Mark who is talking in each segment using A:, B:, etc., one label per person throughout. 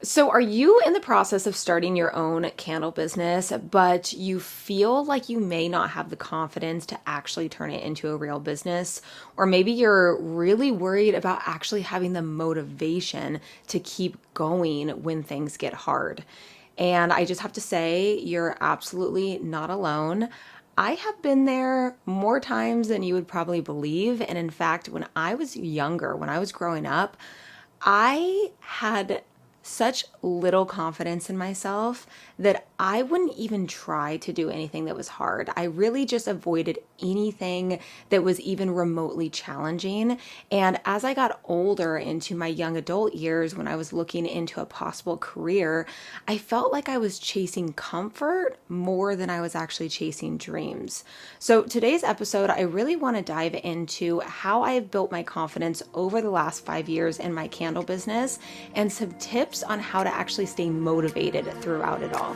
A: So, are you in the process of starting your own candle business, but you feel like you may not have the confidence to actually turn it into a real business? Or maybe you're really worried about actually having the motivation to keep going when things get hard. And I just have to say, you're absolutely not alone. I have been there more times than you would probably believe. And in fact, when I was younger, when I was growing up, I had such little confidence in myself that I wouldn't even try to do anything that was hard. I really just avoided anything that was even remotely challenging. And as I got older into my young adult years, when I was looking into a possible career, I felt like I was chasing comfort more than I was actually chasing dreams. So today's episode, I really want to dive into how I have built my confidence over the last 5 years in my candle business and some tips on how to actually stay motivated throughout it all.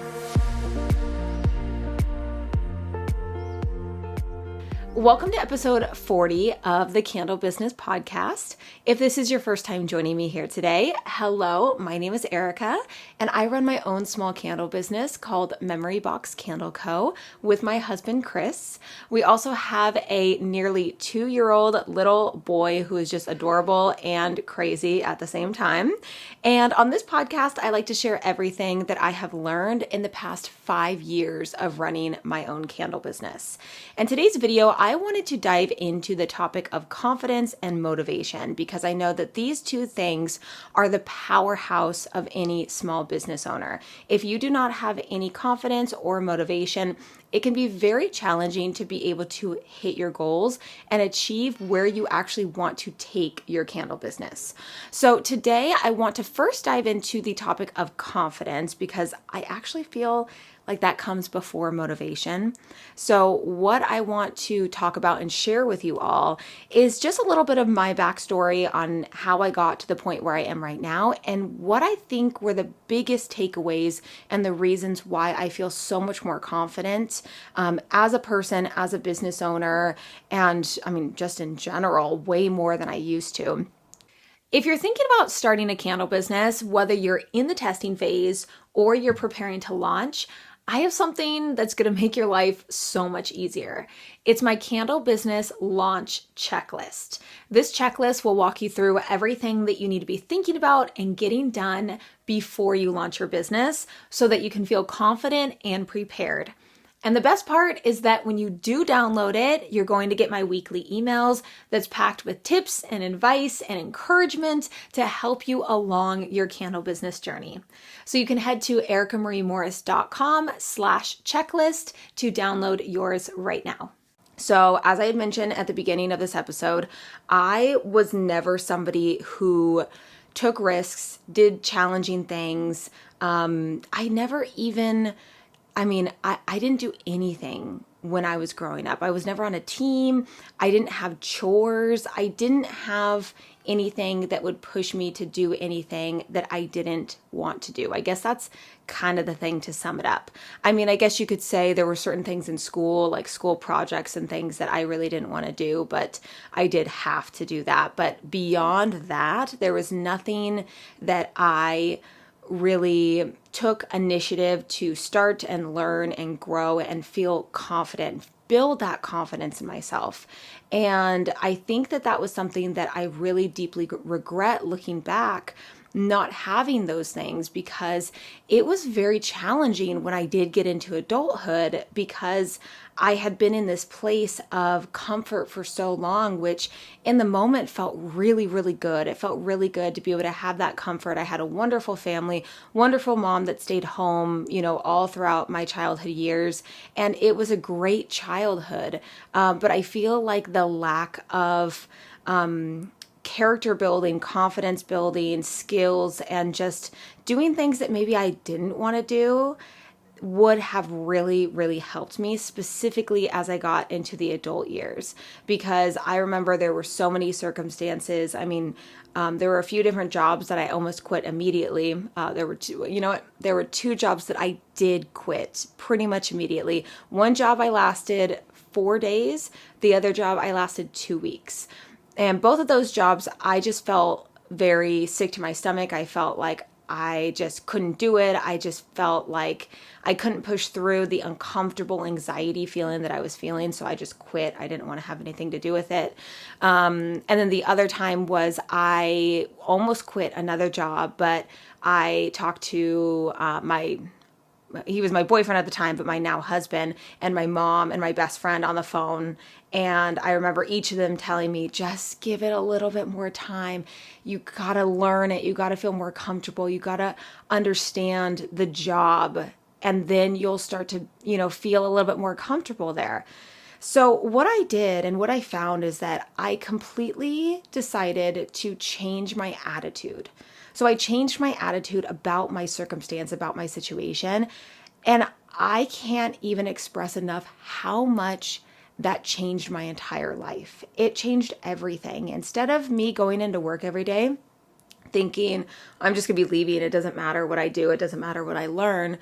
A: Welcome to episode 40 of the Candle Business Podcast. If this is your first time joining me here today, hello, my name is Erica, and I run my own small candle business called Memory Box Candle Co. with my husband, Chris. We also have a nearly 2-year-old little boy who is just adorable and crazy at the same time. And on this podcast, I like to share everything that I have learned in the past 5 years of running my own candle business. And today's video, I wanted to dive into the topic of confidence and motivation because I know that these two things are the powerhouse of any small business owner. If you do not have any confidence or motivation, it can be very challenging to be able to hit your goals and achieve where you actually want to take your candle business. So today I want to first dive into the topic of confidence because I actually feel like that comes before motivation. So what I want to talk about and share with you all is just a little bit of my backstory on how I got to the point where I am right now and what I think were the biggest takeaways and the reasons why I feel so much more confident as a person, as a business owner, and I mean, just in general, way more than I used to. If you're thinking about starting a candle business, whether you're in the testing phase or you're preparing to launch, I have something that's going to make your life so much easier. It's my candle business launch checklist. This checklist will walk you through everything that you need to be thinking about and getting done before you launch your business so that you can feel confident and prepared. And the best part is that when you do download it, you're going to get my weekly emails that's packed with tips and advice and encouragement to help you along your candle business journey. So you can head to ericamariemorris.com/checklist to download yours right now. So as I had mentioned at the beginning of this episode, I was never somebody who took risks, did challenging things. I never even... I didn't do anything when I was growing up. I was never on a team. I didn't have chores. I didn't have anything that would push me to do anything that I didn't want to do. I guess that's kind of the thing to sum it up. I mean, I guess you could say there were certain things in school, like school projects and things that I really didn't want to do, but I did have to do that. But beyond that, there was nothing that I really took initiative to start and learn and grow and feel confident, build that confidence in myself. And I think that that was something that I really deeply regret looking back, not having those things, because it was very challenging when I did get into adulthood because I had been in this place of comfort for so long, which in the moment felt really, really good. It felt really good to be able to have that comfort. I had a wonderful family, wonderful mom that stayed home, all throughout my childhood years. And it was a great childhood. But I feel like the lack of character building, confidence building, skills, and just doing things that maybe I didn't want to do would have really, really helped me, specifically as I got into the adult years, because I remember there were so many circumstances. There were a few different jobs that I almost quit immediately. There were two jobs that I did quit pretty much immediately. One job I lasted 4 days. The other job I lasted 2 weeks. And both of those jobs, I just felt very sick to my stomach. I felt like I just couldn't do it. I just felt like I couldn't push through the uncomfortable anxiety feeling that I was feeling. So I just quit. I didn't want to have anything to do with it. And then the other time was I almost quit another job, but I talked to he was my boyfriend at the time, but my now husband, and my mom and my best friend on the phone. And I remember each of them telling me, just give it a little bit more time. You got to learn it. You got to feel more comfortable. You got to understand the job. And then you'll start to, feel a little bit more comfortable there. So what I did and what I found is that I completely decided to change my attitude. So I changed my attitude about my circumstance, about my situation. And I can't even express enough how much that changed my entire life. It changed everything. Instead of me going into work every day thinking, I'm just going to be leaving, it doesn't matter what I do, it doesn't matter what I learn.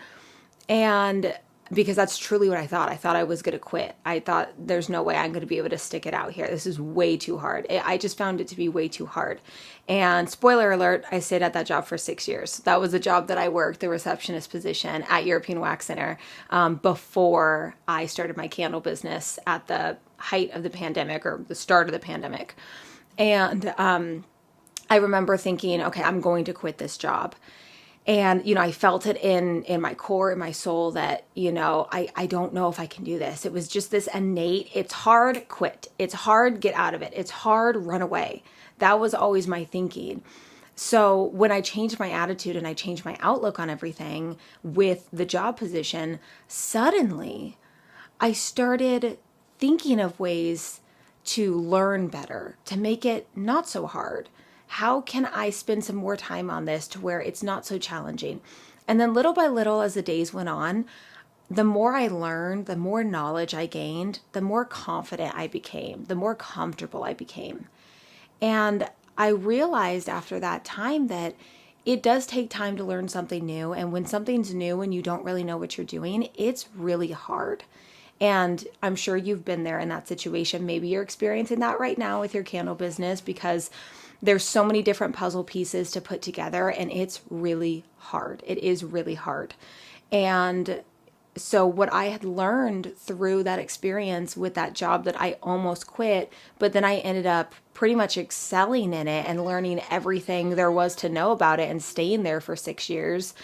A: And because that's truly what I thought. I thought I was going to quit. I thought there's no way I'm going to be able to stick it out here. This is way too hard. I just found it to be way too hard. And spoiler alert, I stayed at that job for 6 years. That was the job that I worked, the receptionist position at European Wax Center, before I started my candle business at the height of the pandemic or the start of the pandemic. And I remember thinking, okay, I'm going to quit this job. And, I felt it in my core, in my soul that, I don't know if I can do this. It was just this innate, it's hard, quit. It's hard, get out of it. It's hard, run away. That was always my thinking. So when I changed my attitude and I changed my outlook on everything with the job position, suddenly I started thinking of ways to learn better, to make it not so hard. How can I spend some more time on this to where it's not so challenging? And then little by little, as the days went on, the more I learned, the more knowledge I gained, the more confident I became, the more comfortable I became. And I realized after that time that it does take time to learn something new. And when something's new and you don't really know what you're doing, it's really hard. And I'm sure you've been there in that situation. Maybe you're experiencing that right now with your candle business because there's so many different puzzle pieces to put together and it's really hard. It is really hard. And so what I had learned through that experience with that job that I almost quit, but then I ended up pretty much excelling in it and learning everything there was to know about it and staying there for 6 years.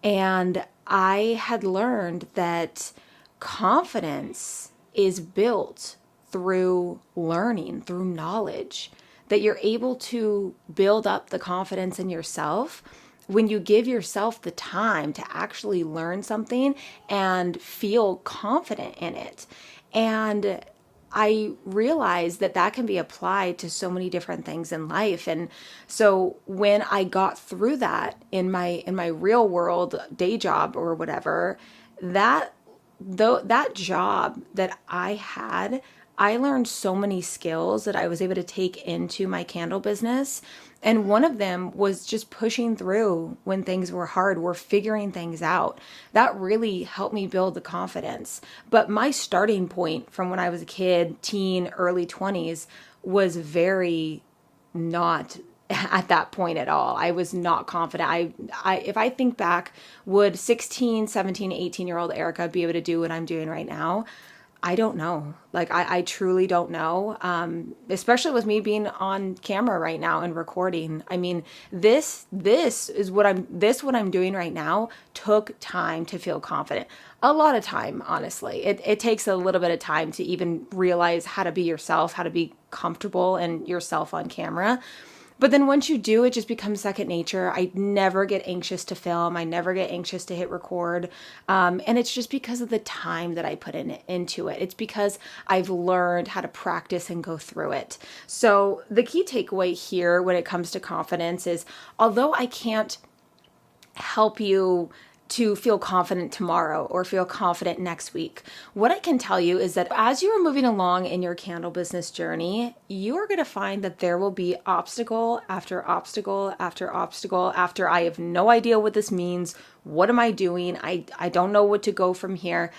A: And I had learned that confidence is built through learning, through knowledge, that you're able to build up the confidence in yourself when you give yourself the time to actually learn something and feel confident in it. And I realized that that can be applied to so many different things in life. And so when I got through that in my real world day job or whatever, that job that I had, I learned so many skills that I was able to take into my candle business. And one of them was just pushing through when things were hard, we're figuring things out. That really helped me build the confidence. But my starting point from when I was a kid, teen, early 20s was very not at that point at all. I was not confident. If I think back, would 16, 17, 18-year-old Erica be able to do what I'm doing right now? I don't know. I truly don't know. Especially with me being on camera right now and recording. I mean, this is what I'm doing right now took time to feel confident. A lot of time, honestly. It takes a little bit of time to even realize how to be yourself, how to be comfortable and yourself on camera. But then once you do, it just becomes second nature. I never get anxious to film. I never get anxious to hit record. And it's just because of the time that I put into it. It's because I've learned how to practice and go through it. So the key takeaway here when it comes to confidence is, although I can't help you to feel confident tomorrow or feel confident next week, what I can tell you is that as you are moving along in your candle business journey, you are going to find that there will be obstacle after obstacle after obstacle after I have no idea what this means. What am I doing? I don't know what to go from here.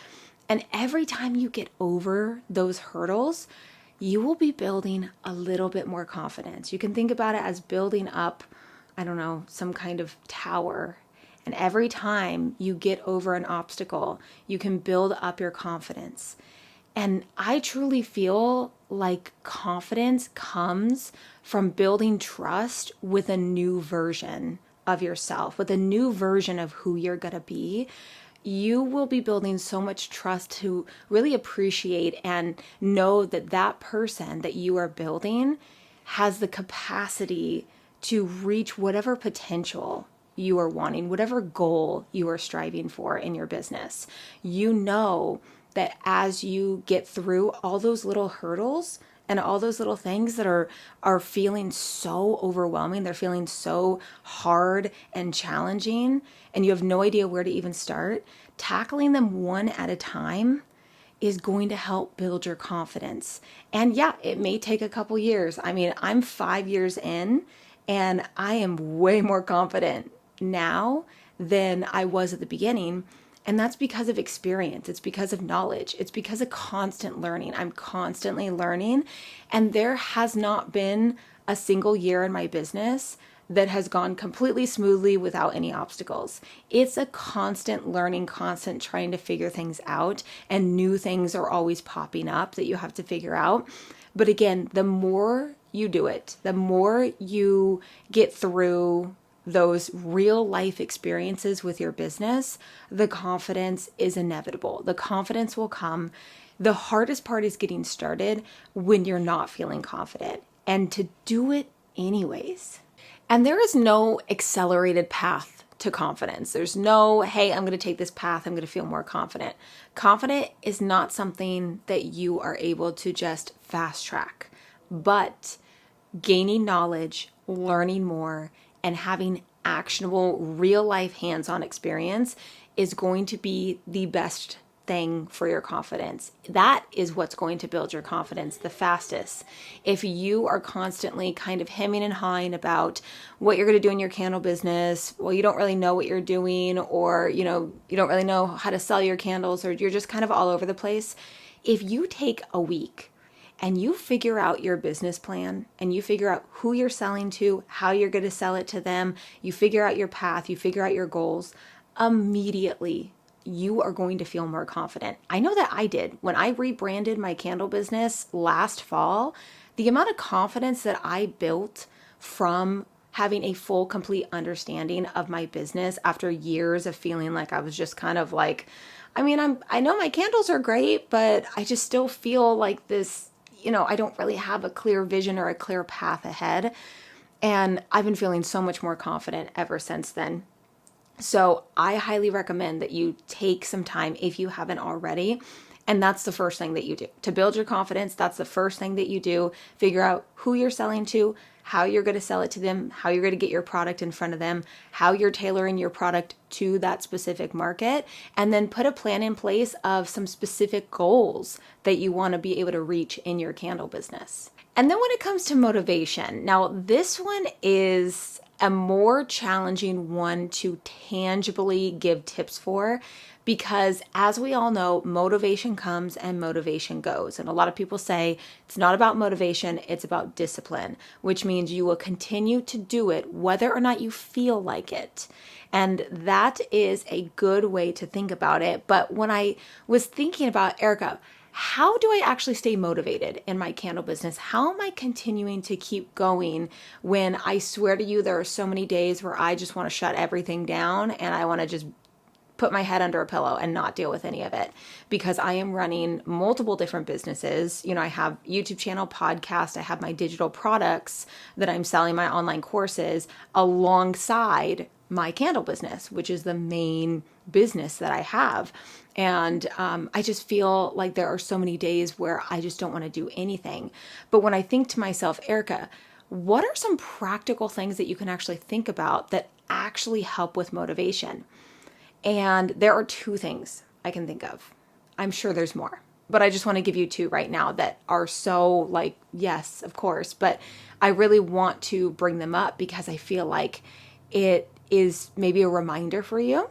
A: And every time you get over those hurdles, you will be building a little bit more confidence. You can think about it as building up I don't know, some kind of tower. And every time you get over an obstacle, you can build up your confidence. And I truly feel like confidence comes from building trust with a new version of yourself, with a new version of who you're going to be. You will be building so much trust to really appreciate and know that that person that you are building has the capacity to reach whatever potential you are wanting, whatever goal you are striving for in your business. You know that as you get through all those little hurdles and all those little things that are feeling so overwhelming, they're feeling so hard and challenging, and you have no idea where to even start, tackling them one at a time is going to help build your confidence. And yeah, it may take a couple years. I mean, I'm 5 years in, and I am way more confident now than I was at the beginning. And that's because of experience. It's because of knowledge. It's because of constant learning. I'm constantly learning. And there has not been a single year in my business that has gone completely smoothly without any obstacles. It's a constant learning, constant trying to figure things out, and new things are always popping up that you have to figure out. But again, the more you do it, the more you get through those real life experiences with your business, the confidence is inevitable. The confidence will come. The hardest part is getting started when you're not feeling confident, and to do it anyways. And there is no accelerated path to confidence. There's no, hey, I'm going to take this path, I'm going to feel more confident. Confident is not something that you are able to just fast track, but gaining knowledge, learning more, and having actionable, real life, hands-on experience is going to be the best thing for your confidence. That is what's going to build your confidence the fastest. If you are constantly kind of hemming and hawing about what you're going to do in your candle business, well, you don't really know what you're doing, or, you don't really know how to sell your candles, or you're just kind of all over the place. If you take a week and you figure out your business plan, and you figure out who you're selling to, how you're going to sell it to them, you figure out your path, you figure out your goals, immediately you are going to feel more confident. I know that I did. When I rebranded my candle business last fall, the amount of confidence that I built from having a full, complete understanding of my business after years of feeling like I was just kind of like, I know my candles are great, but I just still feel like this, I don't really have a clear vision or a clear path ahead. And I've been feeling so much more confident ever since then. So I highly recommend that you take some time, if you haven't already. And that's the first thing that you do to build your confidence. That's the first thing that you do. Figure out who you're selling to, how you're going to sell it to them, how you're going to get your product in front of them, how you're tailoring your product to that specific market, and then put a plan in place of some specific goals that you want to be able to reach in your candle business. And then when it comes to motivation, now this one is a more challenging one to tangibly give tips for, because as we all know, motivation comes and motivation goes. And a lot of people say it's not about motivation, it's about discipline, which means you will continue to do it whether or not you feel like it. And that is a good way to think about it. But when I was thinking about, Erica, how do I actually stay motivated in my candle business? How am I continuing to keep going when I swear to you, there are so many days where I just want to shut everything down and I want to just put my head under a pillow and not deal with any of it, because I am running multiple different businesses. I have YouTube channel, podcast, I have my digital products that I'm selling, my online courses, alongside my candle business, which is the main business that I have. And I just feel like there are so many days where I just don't want to do anything. But when I think to myself, Erica, what are some practical things that you can actually think about that actually help with motivation? And there are two things I can think of. I'm sure there's more, but I just want to give you two right now that are so like, yes, of course, but I really want to bring them up because I feel like it is maybe a reminder for you.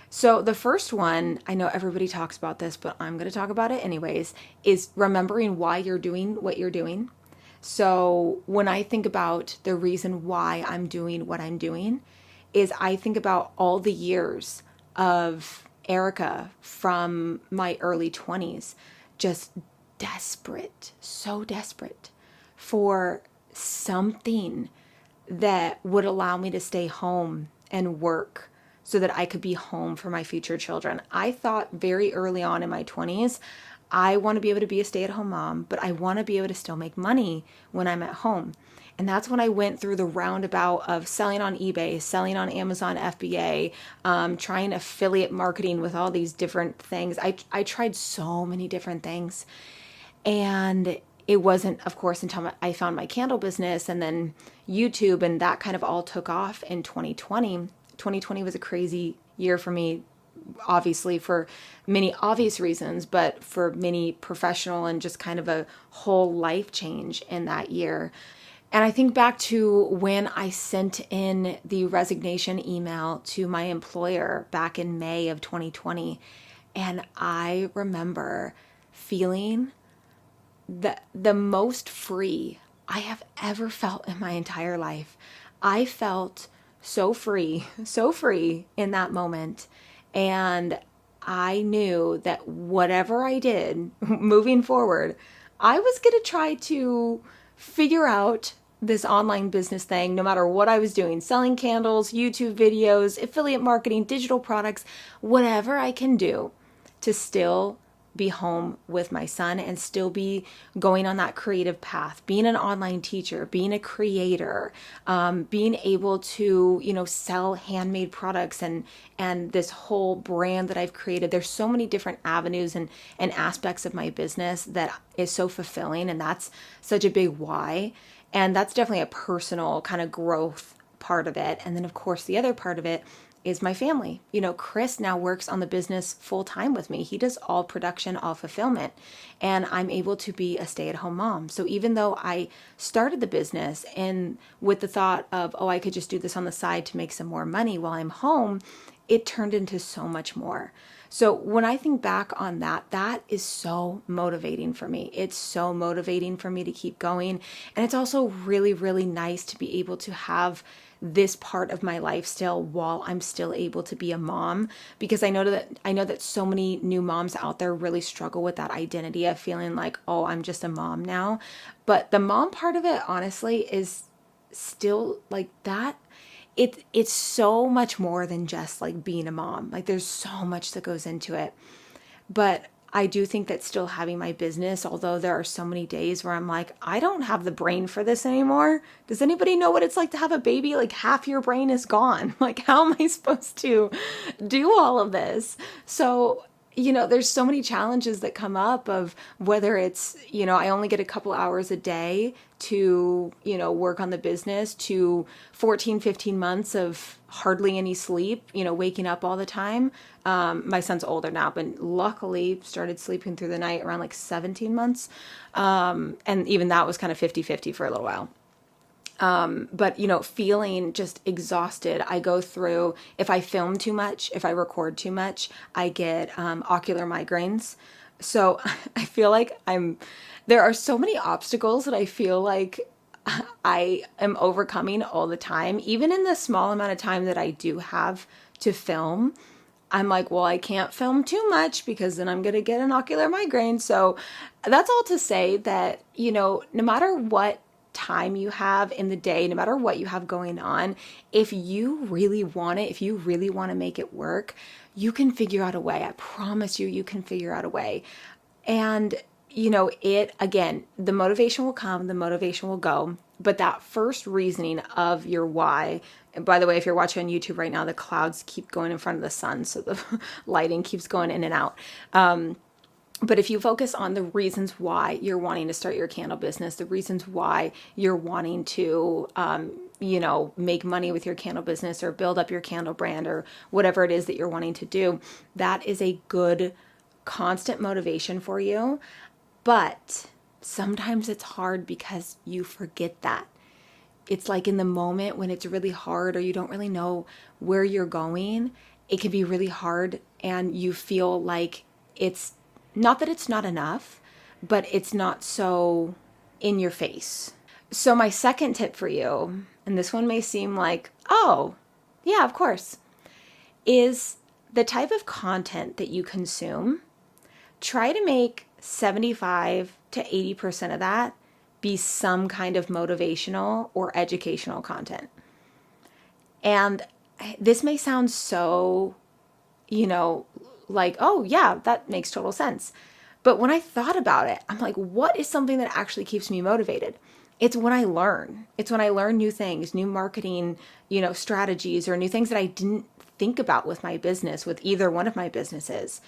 A: So the first one, I know everybody talks about this, but I'm going to talk about it anyways, is remembering why you're doing what you're doing. So when I think about the reason why I'm doing what I'm doing, is I think about all the years of Erica from my early 20s, just desperate, so desperate for something that would allow me to stay home and work so that I could be home for my future children. I thought very early on in my 20s, I want to be able to be a stay-at-home mom, but I want to be able to still make money when I'm at home. And that's when I went through the roundabout of selling on eBay, selling on Amazon FBA, trying affiliate marketing with all these different things. I tried so many different things. And it wasn't, of course, until I found my candle business and then YouTube, and that kind of all took off in 2020. 2020 was a crazy year for me, obviously for many obvious reasons, but for many professional and just kind of a whole life change in that year. And I think back to when I sent in the resignation email to my employer back in May of 2020. And I remember feeling the most free I have ever felt in my entire life. I felt so free in that moment. And I knew that whatever I did moving forward, I was going to try to figure out this online business thing, no matter what I was doing, selling candles, YouTube videos, affiliate marketing, digital products, whatever I can do to still be home with my son and still be going on that creative path, being an online teacher, being a creator, being able to, sell handmade products and this whole brand that I've created. There's so many different avenues and aspects of my business that is so fulfilling. And that's such a big why. And that's definitely a personal kind of growth part of it. And then of course, the other part of it is my family. Chris now works on the business full time with me. He does all production, all fulfillment, and I'm able to be a stay-at-home mom. So even though I started the business and with the thought of, I could just do this on the side to make some more money while I'm home, it turned into so much more. So when I think back on that, that is so motivating for me. It's so motivating for me to keep going. And it's also really, really nice to be able to have this part of my life still while I'm still able to be a mom, because I know that so many new moms out there really struggle with that identity of feeling like, I'm just a mom now. But the mom part of it, honestly, is still like that. It's so much more than just like being a mom. Like there's so much that goes into it. But I do think that still having my business, although there are so many days where I'm like, I don't have the brain for this anymore. Does anybody know what it's like to have a baby? Like half your brain is gone. Like, how am I supposed to do all of this? So, there's so many challenges that come up of whether it's, I only get a couple hours a day to, work on the business, to 14, 15 months of hardly any sleep, waking up all the time. My son's older now, but luckily started sleeping through the night around like 17 months. And even that was kind of 50-50 for a little while. But feeling just exhausted. I go through, if I film too much, if I record too much, I get ocular migraines. So I feel like there are so many obstacles that I feel like I am overcoming all the time. Even in the small amount of time that I do have to film, I'm like, well, I can't film too much because then I'm going to get an ocular migraine. So that's all to say that, no matter what time you have in the day, no matter what you have going on, if you really want it, if you really want to make it work, you can figure out a way. I promise you can figure out a way. And again, the motivation will come, the motivation will go, but that first reasoning of your why, and by the way, if you're watching on YouTube right now, the clouds keep going in front of the sun, so the lighting keeps going in and out. But if you focus on the reasons why you're wanting to start your candle business, the reasons why you're wanting to, make money with your candle business or build up your candle brand or whatever it is that you're wanting to do, that is a good constant motivation for you. But sometimes it's hard because you forget that. It's like in the moment when it's really hard or you don't really know where you're going, it can be really hard and you feel like it's not that it's not enough, but it's not so in your face. So my second tip for you, and this one may seem like, oh, yeah, of course, is the type of content that you consume. Try to make 75 to 80% of that be some kind of motivational or educational content. And this may sound so, like, oh yeah, that makes total sense. But when I thought about it, I'm like, what is something that actually keeps me motivated? It's when I learn. It's when I learn new things, new marketing, strategies, or new things that I didn't think about with my business, with either one of my businesses.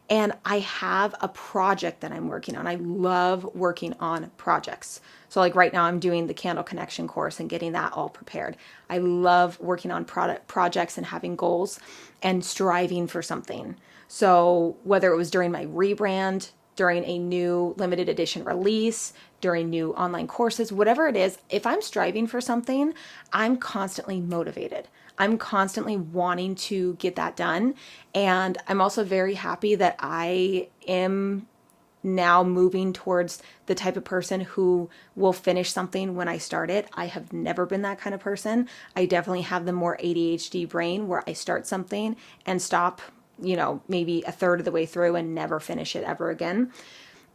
A: And I have a project that I'm working on. I love working on projects. So like right now I'm doing the Candle Connection course and getting that all prepared. I love working on projects and having goals and striving for something. So whether it was during my rebrand, during a new limited edition release, during new online courses, whatever it is, if I'm striving for something, I'm constantly motivated. I'm constantly wanting to get that done. And I'm also very happy that I am now moving towards the type of person who will finish something when I start it. I have never been that kind of person. I definitely have the more ADHD brain where I start something and stop, maybe a third of the way through and never finish it ever again.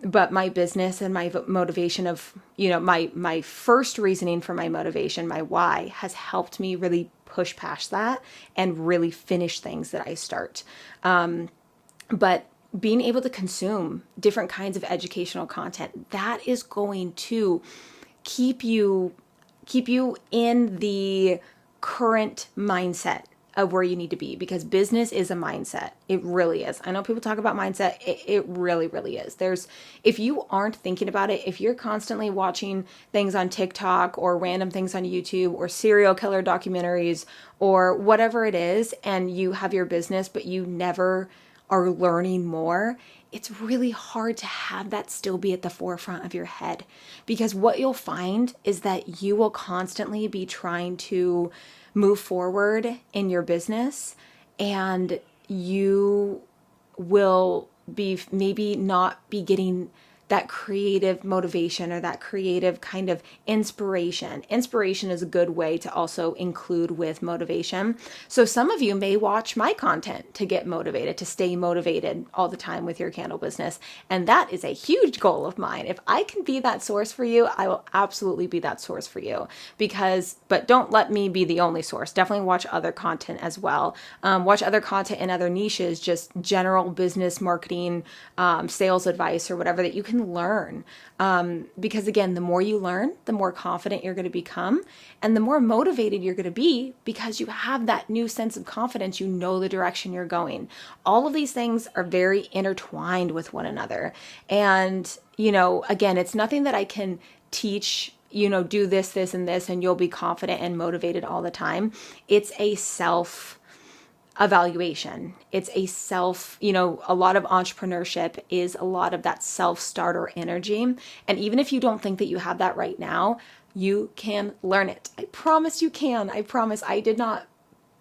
A: But my business and my motivation of, my first reasoning for my motivation, my why, has helped me really push past that and really finish things that I start. But being able to consume different kinds of educational content, that is going to keep you in the current mindset of where you need to be, because business is a mindset. It really is. I know people talk about mindset. It really, really is. If you aren't thinking about it, if you're constantly watching things on TikTok or random things on YouTube or serial killer documentaries or whatever it is, and you have your business, but you never are learning more, it's really hard to have that still be at the forefront of your head, because what you'll find is that you will constantly be trying to move forward in your business, and you will be maybe not be getting that creative motivation or that creative kind of inspiration. Inspiration is a good way to also include with motivation. So some of you may watch my content to get motivated, to stay motivated all the time with your candle business. And that is a huge goal of mine. If I can be that source for you, I will absolutely be that source for you. But don't let me be the only source. Definitely watch other content as well. Watch other content in other niches, just general business marketing, sales advice, or whatever that you can learn. Because again, the more you learn, the more confident you're going to become, and the more motivated you're going to be, because you have that new sense of confidence. You know the direction you're going. All of these things are very intertwined with one another. And, again, it's nothing that I can teach, do this, this, and this, and you'll be confident and motivated all the time. It's a self evaluation. It's a self, a lot of entrepreneurship is a lot of that self-starter energy. And even if you don't think that you have that right now, you can learn it. I promise you can. I promise.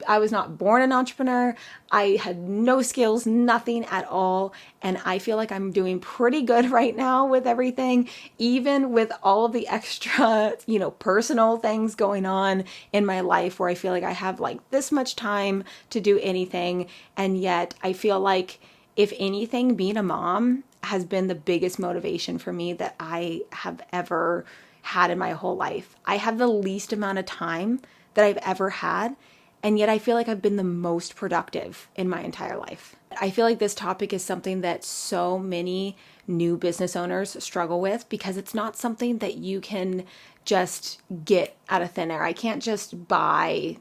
A: I was not born an entrepreneur. I had no skills, nothing at all. And I feel like I'm doing pretty good right now with everything, even with all of the extra, personal things going on in my life where I feel like I have like this much time to do anything. And yet I feel like, if anything, being a mom has been the biggest motivation for me that I have ever had in my whole life. I have the least amount of time that I've ever had. And yet I feel like I've been the most productive in my entire life. I feel like this topic is something that so many new business owners struggle with, because it's not something that you can just get out of thin air. I can't just buy,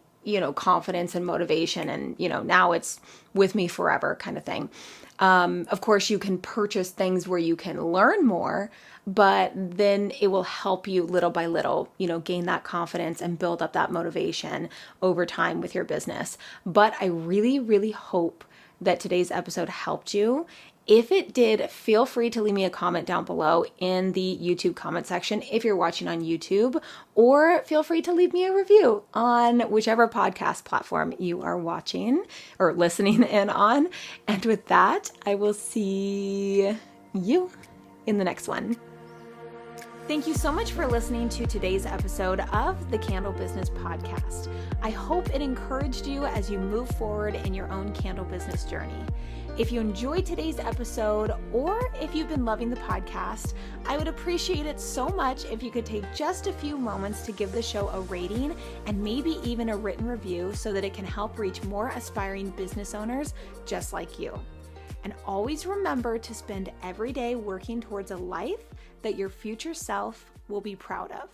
A: confidence and motivation and, now it's with me forever kind of thing. Of course, you can purchase things where you can learn more, but then it will help you little by little, gain that confidence and build up that motivation over time with your business. But I really, really hope that today's episode helped you. If it did, feel free to leave me a comment down below in the YouTube comment section if you're watching on YouTube, or feel free to leave me a review on whichever podcast platform you are watching or listening in on. And with that, I will see you in the next one. Thank you so much for listening to today's episode of the Candle Business Podcast. I hope it encouraged you as you move forward in your own candle business journey. If you enjoyed today's episode, or if you've been loving the podcast, I would appreciate it so much if you could take just a few moments to give the show a rating and maybe even a written review so that it can help reach more aspiring business owners just like you. And always remember to spend every day working towards a life that your future self will be proud of.